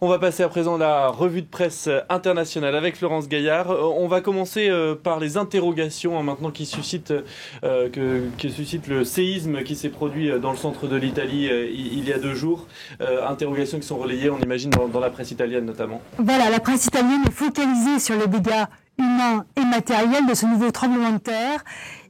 On va passer à présent la revue de presse internationale avec Florence Gaillard. On va commencer par les interrogations maintenant qui suscitent le séisme qui s'est produit dans le centre de l'Italie il y a 2 jours. Interrogations qui sont relayées, on imagine, dans la presse italienne notamment. Voilà, la presse italienne est focalisée sur les dégâts humains et matériels de ce nouveau tremblement de terre.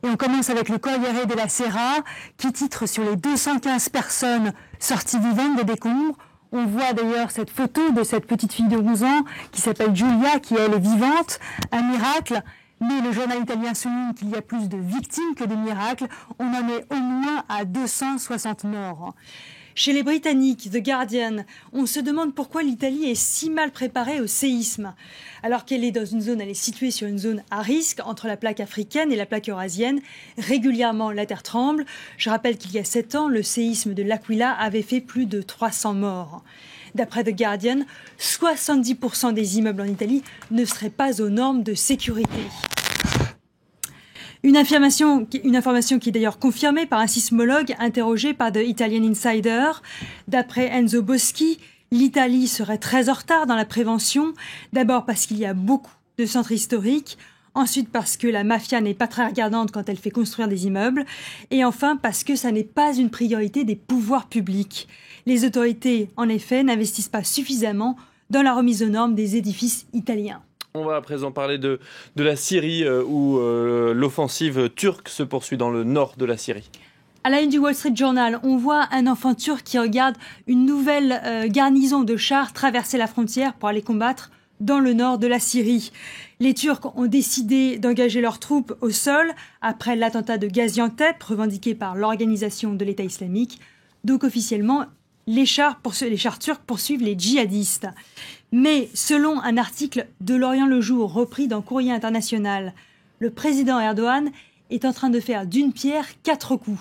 Et on commence avec le Corriere della Sera qui titre sur les 215 personnes sorties vivantes des décombres. On voit d'ailleurs cette photo de cette petite fille de 11 ans qui s'appelle Giulia, qui elle est vivante, un miracle. Mais le journal italien souligne qu'il y a plus de victimes que de miracles. On en est au moins à 260 morts. Chez les Britanniques, The Guardian, on se demande pourquoi l'Italie est si mal préparée au séisme. Alors qu'elle est dans une zone, elle est située sur une zone à risque entre la plaque africaine et la plaque eurasienne. Régulièrement, la terre tremble. Je rappelle qu'il y a 7 ans, le séisme de l'Aquila avait fait plus de 300 morts. D'après The Guardian, 70% des immeubles en Italie ne seraient pas aux normes de sécurité. Une information qui est d'ailleurs confirmée par un sismologue interrogé par The Italian Insider. D'après Enzo Boschi, l'Italie serait très en retard dans la prévention. D'abord parce qu'il y a beaucoup de centres historiques. Ensuite parce que la mafia n'est pas très regardante quand elle fait construire des immeubles. Et enfin parce que ça n'est pas une priorité des pouvoirs publics. Les autorités, en effet, n'investissent pas suffisamment dans la remise aux normes des édifices italiens. On va à présent parler de la Syrie où l'offensive turque se poursuit dans le nord de la Syrie. À la une du Wall Street Journal, on voit un enfant turc qui regarde une nouvelle garnison de chars traverser la frontière pour aller combattre dans le nord de la Syrie. Les Turcs ont décidé d'engager leurs troupes au sol après l'attentat de Gaziantep revendiqué par l'organisation de l'État islamique. Donc officiellement, les chars turcs poursuivent les djihadistes. Mais selon un article de L'Orient le Jour repris dans Courrier International, le président Erdogan est en train de faire d'une pierre 4 coups.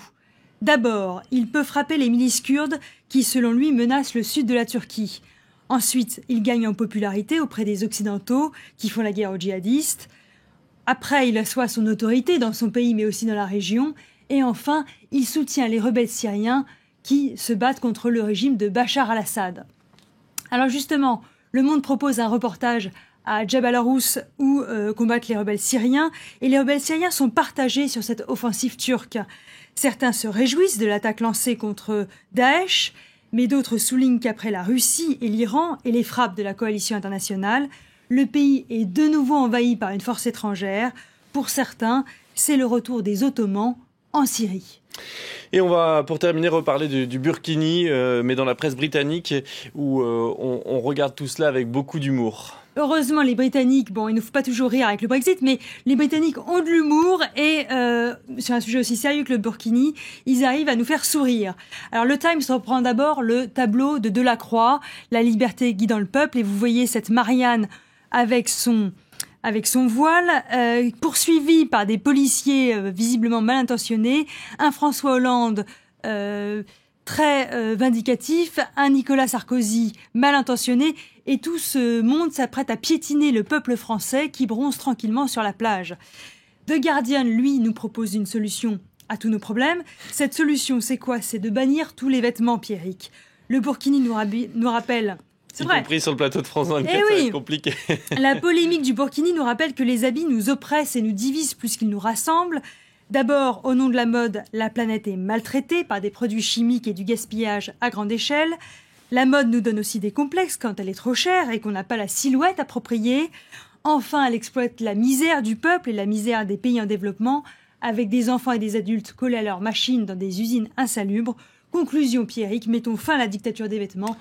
D'abord, il peut frapper les milices kurdes qui, selon lui, menacent le sud de la Turquie. Ensuite, il gagne en popularité auprès des Occidentaux qui font la guerre aux djihadistes. Après, il assoit son autorité dans son pays mais aussi dans la région. Et enfin, il soutient les rebelles syriens qui se battent contre le régime de Bachar al-Assad. Alors justement, Le Monde propose un reportage à Jabal al-Rous où combattent les rebelles syriens. Et les rebelles syriens sont partagés sur cette offensive turque. Certains se réjouissent de l'attaque lancée contre Daesh, mais d'autres soulignent qu'après la Russie et l'Iran et les frappes de la coalition internationale, le pays est de nouveau envahi par une force étrangère. Pour certains, c'est le retour des Ottomans en Syrie. Et on va, pour terminer, reparler du Burkini, mais dans la presse britannique, où on regarde tout cela avec beaucoup d'humour. Heureusement, les Britanniques, bon, il ne faut pas toujours rire avec le Brexit, mais les Britanniques ont de l'humour et sur un sujet aussi sérieux que le Burkini, ils arrivent à nous faire sourire. Alors le Times reprend d'abord le tableau de Delacroix, La liberté guidant le peuple, et vous voyez cette Marianne avec son voile, poursuivi par des policiers visiblement mal intentionnés, un François Hollande très vindicatif, un Nicolas Sarkozy mal intentionné, et tout ce monde s'apprête à piétiner le peuple français qui bronze tranquillement sur la plage. The Guardian, lui, nous propose une solution à tous nos problèmes. Cette solution, c'est quoi ? C'est de bannir tous les vêtements, Pierrick. Le Burkini nous rappelle... C'est vrai. Y compris sur le plateau de France 24, ça va être compliqué. La polémique du Burkini nous rappelle que les habits nous oppressent et nous divisent plus qu'ils nous rassemblent. D'abord, au nom de la mode, la planète est maltraitée par des produits chimiques et du gaspillage à grande échelle. La mode nous donne aussi des complexes quand elle est trop chère et qu'on n'a pas la silhouette appropriée. Enfin, elle exploite la misère du peuple et la misère des pays en développement, avec des enfants et des adultes collés à leurs machines dans des usines insalubres. Conclusion, Pierrick, mettons fin à la dictature des vêtements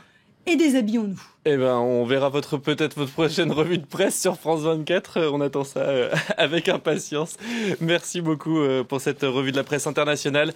et déshabillons-nous. Eh ben, on verra peut-être votre prochaine revue de presse sur France 24. On attend ça avec impatience. Merci beaucoup pour cette revue de la presse internationale.